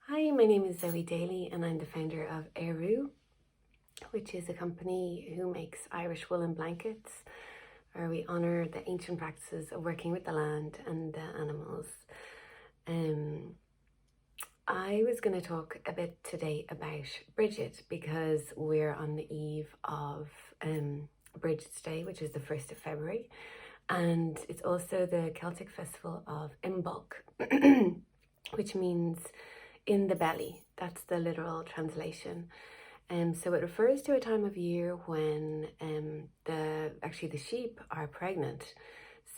Hi, my name is Zoe Daly and I'm the founder of Eru, which is a company who makes Irish woolen blankets where we honour the ancient practices of working with the land and the animals. I was going to talk a bit today about Brigid because we're on the eve of Brigid's Day, which is the 1st of February, and it's also the Celtic festival of Imbolc, which means in the belly. That's the literal translation. So it refers to a time of year when the sheep are pregnant.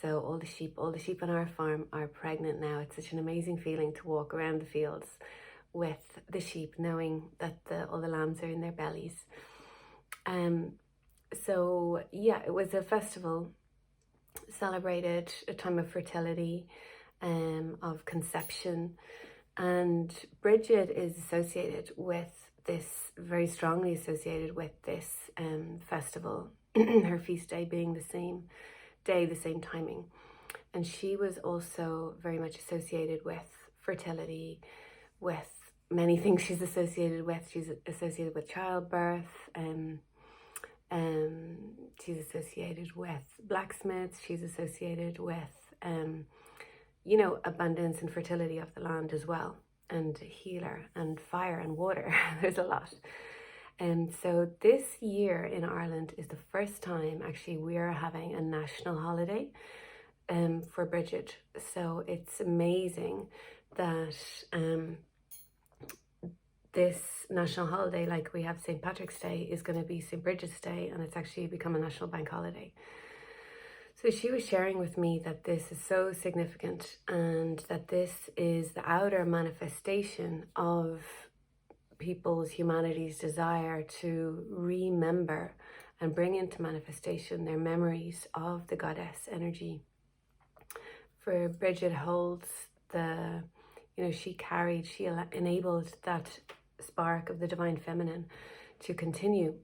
So all the sheep on our farm are pregnant now. It's such an amazing feeling to walk around the fields with the sheep, knowing that all the lambs are in their bellies. So yeah, it was a festival, celebrated a time of fertility, of conception, and Brigid is associated with this, very strongly associated with this festival, her feast day being the same day, the same timing. And she was also very much associated with fertility, with many things she's associated with. She's associated with childbirth, she's associated with blacksmiths, she's associated with abundance and fertility of the land as well, and healer and fire and water. There's a lot. And so this year in Ireland is the first time actually we're having a national holiday for Brigid. So it's amazing that this national holiday, like we have St. Patrick's Day, is going to be St. Brigid's Day, and it's actually become a national bank holiday. So she was sharing with me that this is so significant and that this is the outer manifestation of humanity's desire to remember and bring into manifestation their memories of the goddess energy. For Brigid holds she enabled that spark of the divine feminine to continue.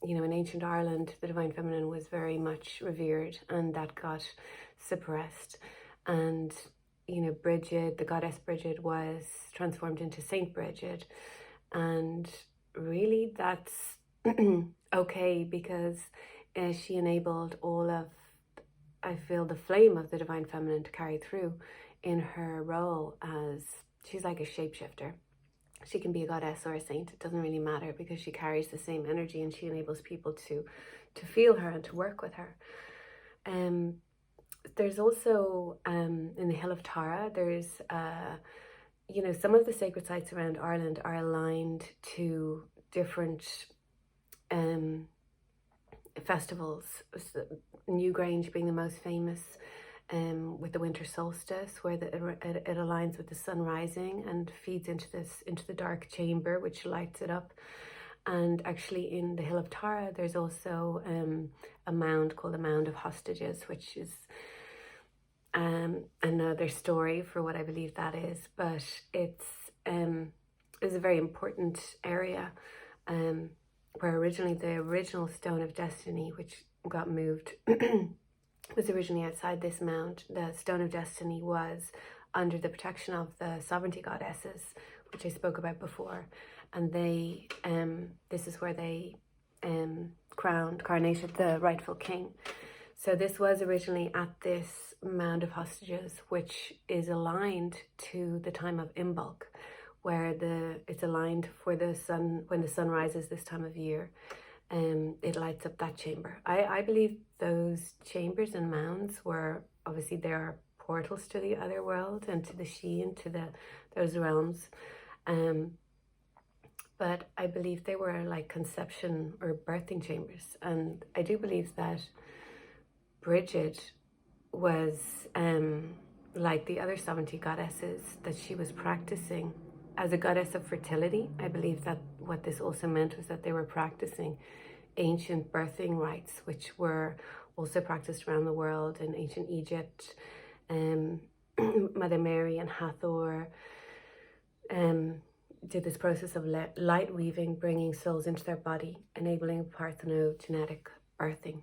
In ancient Ireland, the divine feminine was very much revered, and that got suppressed. And, Brigid, the goddess Brigid, was transformed into Saint Brigid. And really, that's okay, because she enabled all of, I feel, the flame of the divine feminine to carry through in her role as, she's like a shapeshifter. She can be a goddess or a saint, it doesn't really matter, because she carries the same energy and she enables people to feel her and to work with her. There's also in the Hill of Tara, there's some of the sacred sites around Ireland are aligned to different festivals, Newgrange being the most famous, with the winter solstice, where it aligns with the sun rising and feeds into the dark chamber, which lights it up. And actually in the Hill of Tara, there's also a mound called the Mound of Hostages, which is another story for what I believe that is. But it's a very important area, where originally the original Stone of Destiny, which got moved, was originally outside this mound. The Stone of Destiny was under the protection of the sovereignty goddesses, which I spoke about before, and they this is where they coronated the rightful king. So this was originally at this Mound of Hostages, which is aligned to the time of Imbolc, where it's aligned for the sun, when the sun rises this time of year. It lights up that chamber. I believe those chambers and mounds were, obviously there are portals to the other world and to the She, to those realms. But I believe they were like conception or birthing chambers. And I do believe that Brigid was like the other sovereignty goddesses, that she was practicing as a goddess of fertility. I believe that what this also meant was that they were practicing ancient birthing rites, which were also practiced around the world in ancient Egypt. Mother Mary and Hathor did this process of light weaving, bringing souls into their body, enabling parthenogenetic birthing,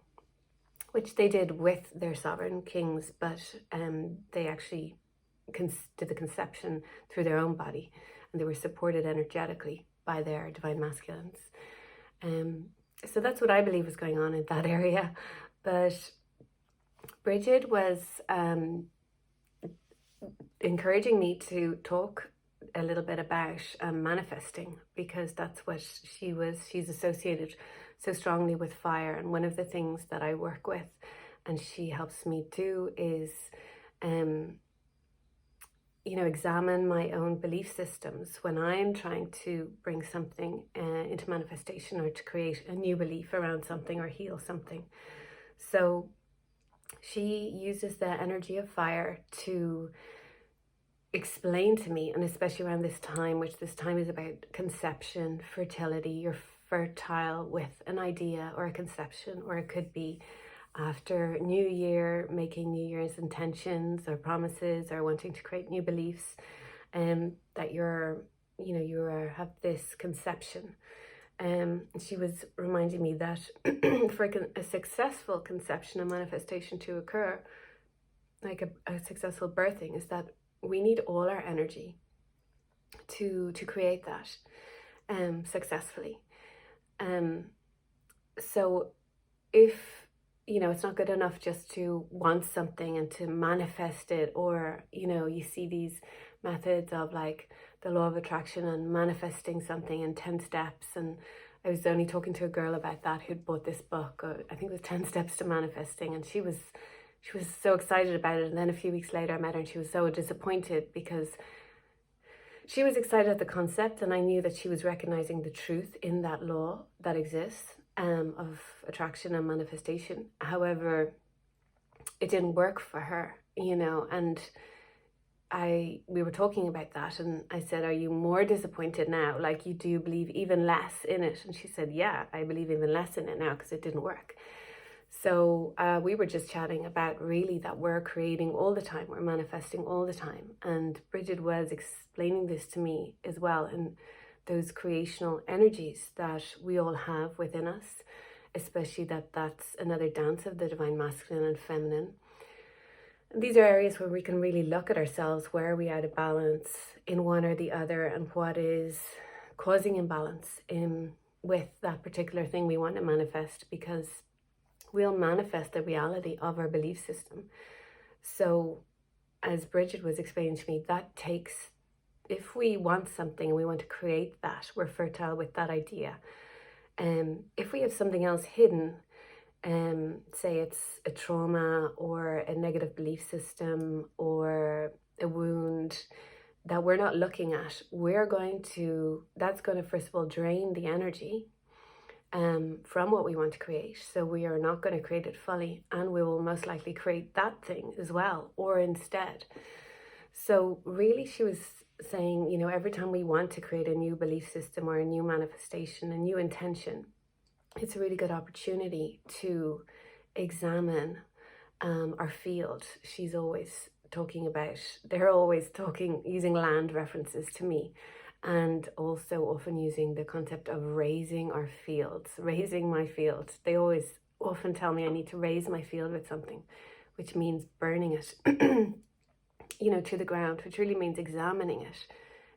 which they did with their sovereign kings, but they actually did the conception through their own body, and they were supported energetically by their divine masculines. So that's what I believe was going on in that area. But Brigid was encouraging me to talk a little bit about manifesting, because that's what she's associated so strongly with fire. And one of the things that I work with and she helps me do is examine my own belief systems when I'm trying to bring something into manifestation, or to create a new belief around something or heal something. So she uses the energy of fire to explain to me, and especially around this time, which this time is about conception, fertility. You're fertile with an idea or a conception, or it could be after New Year, making New Year's intentions or promises, or wanting to create new beliefs, that you have this conception. She was reminding me that for a successful conception and manifestation to occur, like a successful birthing, is that we need all our energy to create that successfully. So if it's not good enough just to want something and to manifest it, or you see these methods of like the law of attraction and manifesting something in 10 steps. And I was only talking to a girl about that who'd bought this book, I think it was 10 Steps to Manifesting, and she was so excited about it. And then a few weeks later I met her, and she was so disappointed, because she was excited at the concept, and I knew that she was recognizing the truth in that law that exists of attraction and manifestation. However, it didn't work for her, and we were talking about that, and I said, are you more disappointed now? Like, you do believe even less in it? And she said, yeah, I believe even less in it now because it didn't work. So we were just chatting about really that we're creating all the time, we're manifesting all the time. And Brigid was explaining this to me as well, and those creational energies that we all have within us, especially that's another dance of the divine masculine and feminine. And these are areas where we can really look at ourselves. Where are we out of balance in one or the other, and what is causing imbalance with that particular thing we want to manifest, because we'll manifest the reality of our belief system. So as Brigid was explaining to me, that takes, if we want something and we want to create that, we're fertile with that idea. If we have something else hidden, say it's a trauma or a negative belief system or a wound that we're not looking at, that's going to first of all drain the energy from what we want to create. So we are not going to create it fully, and we will most likely create that thing as well, or instead. So really she was saying, every time we want to create a new belief system or a new manifestation, a new intention, it's a really good opportunity to examine our field. They're always talking, using land references to me, and also often using the concept of raising our fields, raising my field. They always often tell me I need to raise my field with something, which means burning it, to the ground, which really means examining it,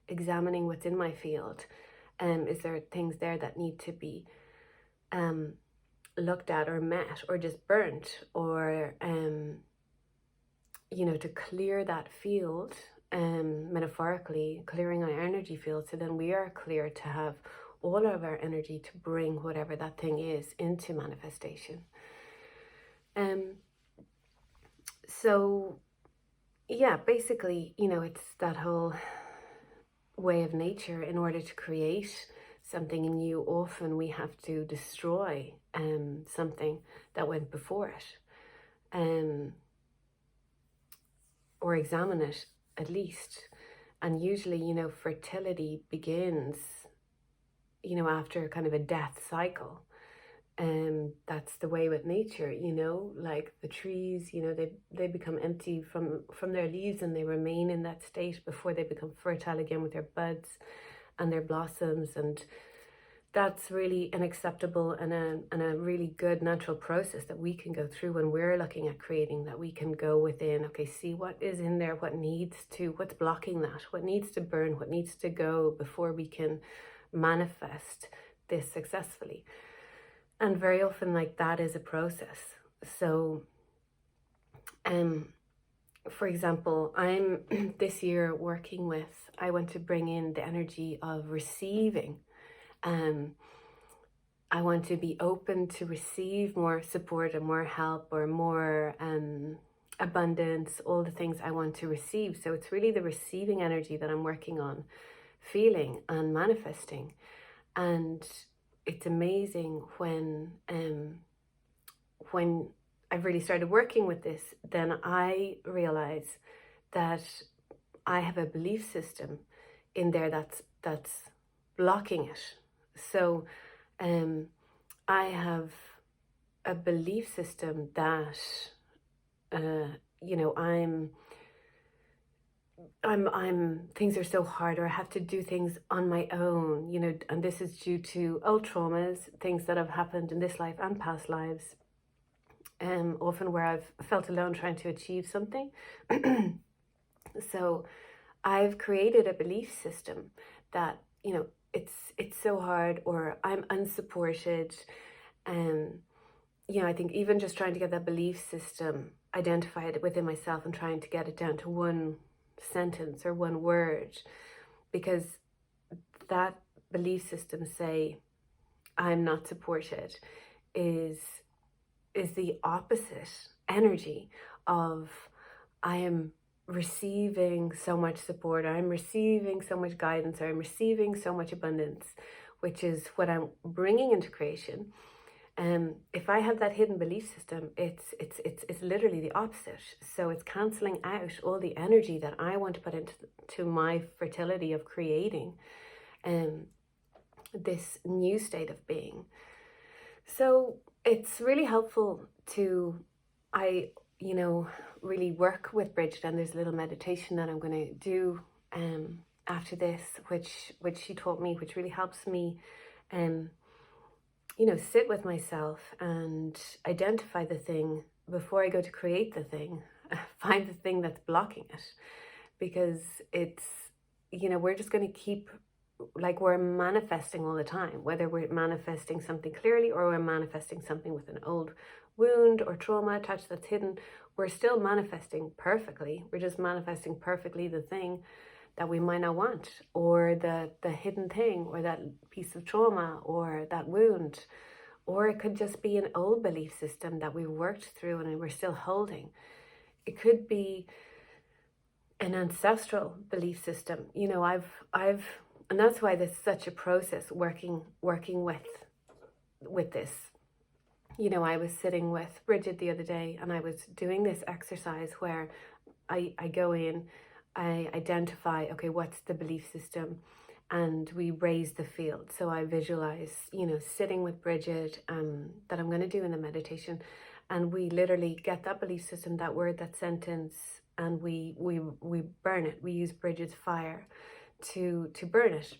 examining what's in my field. Is there things there that need to be looked at or met, or just burnt, or to clear that field, metaphorically clearing our energy field, so then we are clear to have all of our energy to bring whatever that thing is into manifestation. So yeah, basically, it's that whole way of nature. In order to create something new, often we have to destroy something that went before it, or examine it at least. And usually, fertility begins, after kind of a death cycle. That's the way with nature, like the trees, they become empty from their leaves, and they remain in that state before they become fertile again with their buds and their blossoms. And that's really an acceptable and a really good natural process that we can go through when we're looking at creating, that we can go within, okay, see what is in there, what's blocking that, what needs to burn, what needs to go before we can manifest this successfully. And very often, like, that is a process. So for example, I'm this year working with, I want to bring in the energy of receiving. I want to be open to receive more support and more help, or more abundance, all the things I want to receive. So it's really the receiving energy that I'm working on feeling and manifesting. And it's amazing when I've really started working with this, then I realize that I have a belief system in there that's blocking it. So I have a belief system that I'm things are so hard, or I have to do things on my own, and this is due to old traumas, things that have happened in this life and past lives, often where I've felt alone trying to achieve something. So I've created a belief system that, it's so hard, or I'm unsupported. I think even just trying to get that belief system, identify it within myself and trying to get it down to one sentence or one word, because that belief system, say, I'm not supported, is the opposite energy of I am receiving so much support, I'm receiving so much guidance, or I'm receiving so much abundance, which is what I'm bringing into creation. If I have that hidden belief system, it's literally the opposite. So it's cancelling out all the energy that I want to put into my fertility of creating this new state of being. So it's really helpful to, really work with Brigid, and there's a little meditation that I'm going to do after this, which she taught me, which really helps me sit with myself and identify the thing before I go to create the thing, find the thing that's blocking it. Because it's, we're just going to keep, like, we're manifesting all the time, whether we're manifesting something clearly or we're manifesting something with an old wound or trauma attached that's hidden. We're still manifesting perfectly. We're just manifesting perfectly the thing that we might not want, or the hidden thing, or that piece of trauma, or that wound. Or it could just be an old belief system that we worked through and we're still holding. It could be an ancestral belief system. I've and that's why there's such a process working with this. I was sitting with Brigid the other day, and I was doing this exercise where I go in, I identify, okay, what's the belief system, and we raise the field. So I visualize, sitting with Brigid, that I'm going to do in the meditation, and we literally get that belief system, that word, that sentence, and we burn it. We use Brigid's fire to burn it,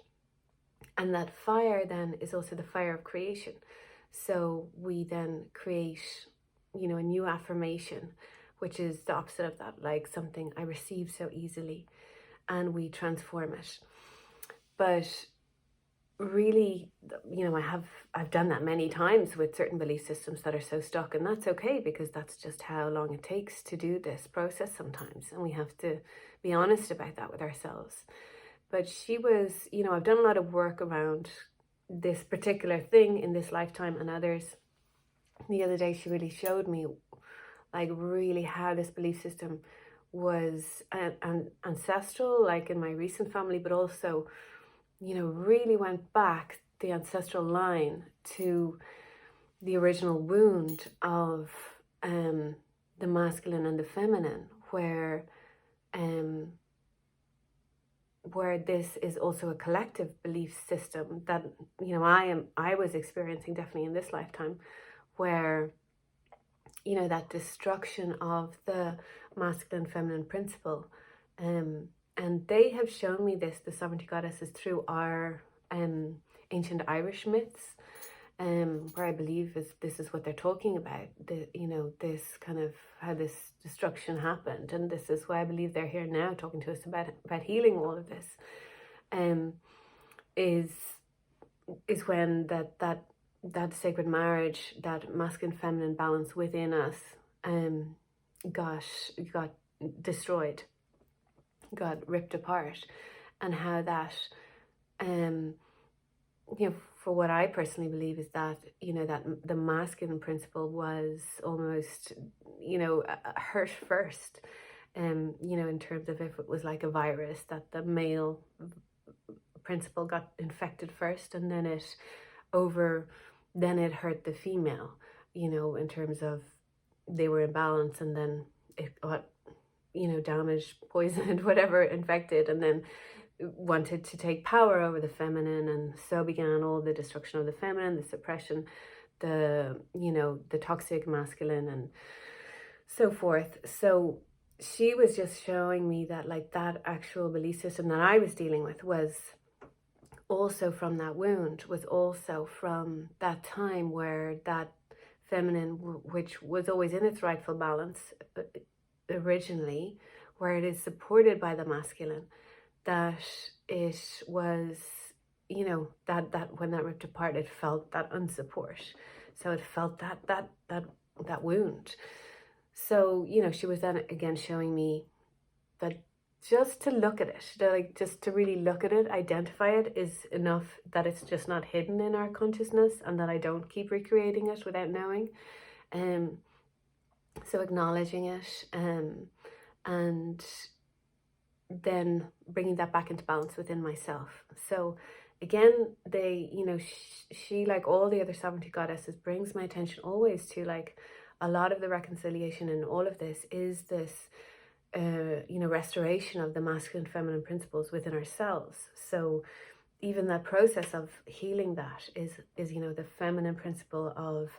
and that fire then is also the fire of creation. So we then create, a new affirmation, which is the opposite of that, like something I receive so easily, and we transform it. But really, I've done that many times with certain belief systems that are so stuck, and that's okay, because that's just how long it takes to do this process sometimes, and we have to be honest about that with ourselves. But she was, I've done a lot of work around this particular thing in this lifetime and others. The other day, she really showed me, like, really how this belief system was ancestral, like in my recent family, but also, really went back the ancestral line to the original wound of the masculine and the feminine, where this is also a collective belief system that, I was experiencing definitely in this lifetime, where, that destruction of the masculine feminine principle. And they have shown me this, the sovereignty goddesses, through our ancient Irish myths, where I believe this is what they're talking about. This kind of how this destruction happened, and this is why I believe they're here now talking to us about healing all of this. Is when that sacred marriage, that masculine feminine balance within us, got destroyed, got ripped apart, and how that, for what I personally believe is that, that the masculine principle was almost, hurt first, in terms of if it was like a virus, that the male principle got infected first, and then it hurt the female, in terms of they were in balance, and then it got, damaged, poisoned, whatever, infected, and then wanted to take power over the feminine, and so began all the destruction of the feminine, the suppression, the toxic masculine, and so forth. So she was just showing me that, like, that actual belief system that I was dealing with was also from that wound, was also from that time where that feminine, which was always in its rightful balance originally, where it is supported by the masculine, that it was, that when that ripped apart, it felt that unsupport. So it felt that wound. So, she was then again showing me that just to look at it, just to really look at it, identify it, is enough, that it's just not hidden in our consciousness, and that I don't keep recreating it without knowing. So acknowledging it, and then bringing that back into balance within myself. So again, she, like all the other sovereignty goddesses, brings my attention always to, like, a lot of the reconciliation in all of this is this, restoration of the masculine feminine principles within ourselves. So even that process of healing that is the feminine principle of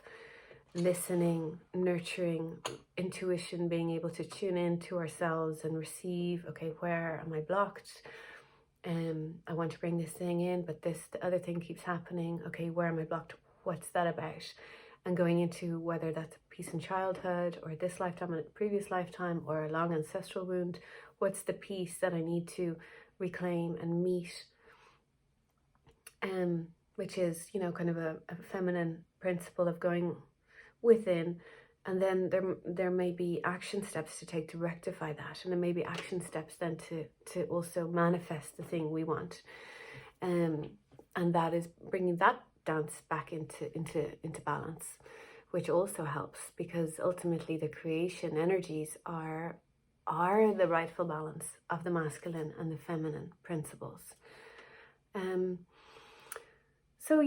listening, nurturing, intuition, being able to tune in to ourselves and receive, okay, where am I blocked? I want to bring this thing in, but the other thing keeps happening. Okay, where am I blocked? What's that about? And going into whether that's a piece in childhood, or this lifetime, or a previous lifetime, or a long ancestral wound. What's the piece that I need to reclaim and meet? Which is, kind of a feminine principle of going within. And then there may be action steps to take to rectify that, and there may be action steps then to also manifest the thing we want, and that is bringing that dance back into balance, which also helps, because ultimately the creation energies are the rightful balance of the masculine and the feminine principles. So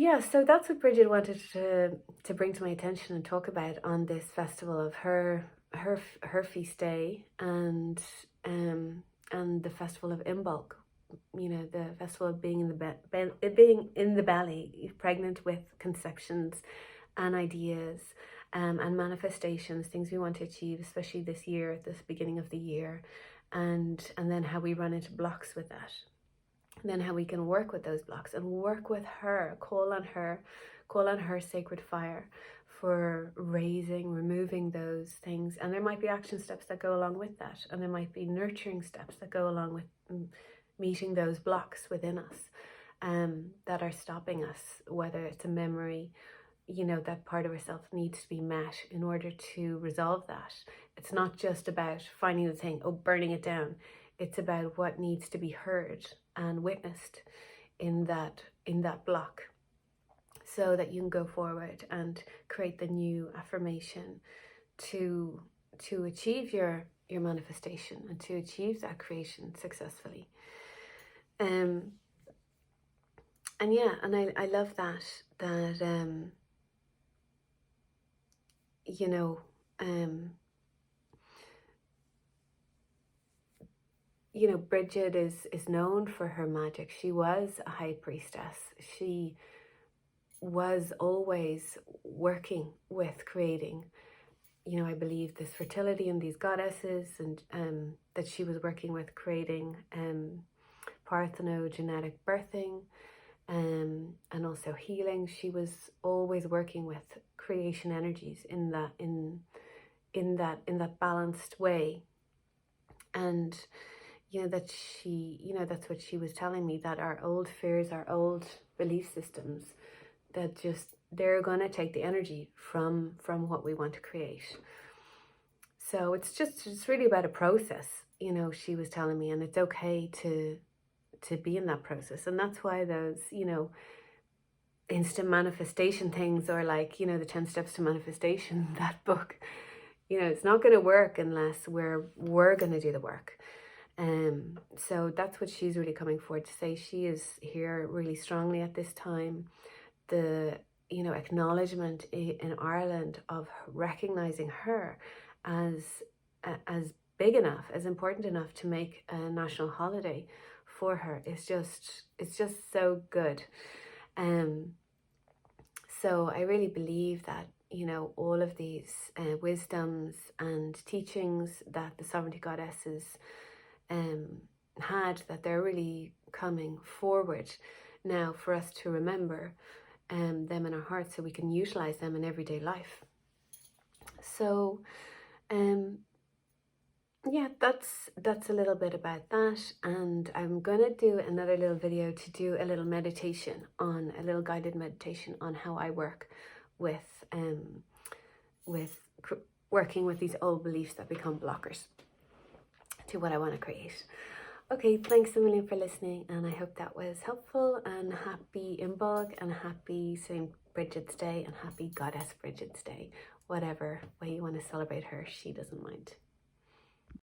that's what Brigid wanted to bring to my attention and talk about on this festival of her feast day, and the festival of Imbolc, the festival of being in the belly, pregnant with conceptions and ideas, and manifestations, things we want to achieve, especially this year, at this beginning of the year, and then how we run into blocks with that. Then how we can work with those blocks and work with her, call on her sacred fire for removing those things. And there might be action steps that go along with that, and there might be nurturing steps that go along with meeting those blocks within us, that are stopping us, whether it's a memory, that part of ourselves needs to be met in order to resolve that. It's not just about finding the thing, burning it down. It's about what needs to be heard and witnessed in that block, so that you can go forward and create the new affirmation to achieve your manifestation and to achieve that creation successfully. And I love that Brigid is known for her magic. She was a high priestess. She was always working with creating, I believe, this fertility in these goddesses, and that she was working with creating parthenogenetic birthing, and also healing. She was always working with creation energies in that balanced way. And that she, that's what she was telling me, that our old fears, our old belief systems, that just they're going to take the energy from what we want to create. So it's really about a process, she was telling me, and it's okay to be in that process. And that's why those, instant manifestation things, or like, the 10 steps to manifestation, that book, it's not going to work unless we're going to do the work. So that's what she's really coming forward to say. She is here really strongly at this time. The acknowledgement in Ireland of recognizing her as big enough, as important enough to make a national holiday for her. It's just so good. So I really believe that all of these wisdoms and teachings that the sovereignty goddesses had, that they're really coming forward now for us to remember them in our hearts, so we can utilize them in everyday life. So yeah, that's a little bit about that. And I'm gonna do another little video to do a little meditation, on a little guided meditation on how I work with working with these old beliefs that become blockers to what I want to create. Okay, thanks a million for listening, and I hope that was helpful. And happy Imbolc, and happy St. Brigid's Day, and happy Goddess Brigid's Day. Whatever way you want to celebrate her, she doesn't mind.